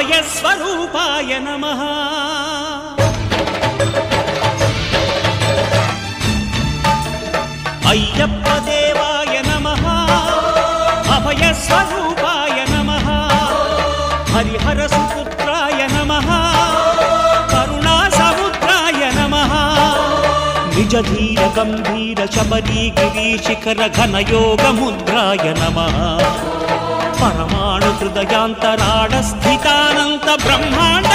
అభయస్వరూపాయ నమః అయ్యప్ప దేవాయ నమః అభయస్వరూపాయ నమః హరిహర సుపుత్రాయ నమః కరుణా సముద్రాయ నమః నిజ ధీర గంభీర శబరీ గిరీశిఖర ఘనయోగ ముద్రాయ నమః పరమాణు హృదయాంతరాళ స్థితానంత బ్రహ్మాండ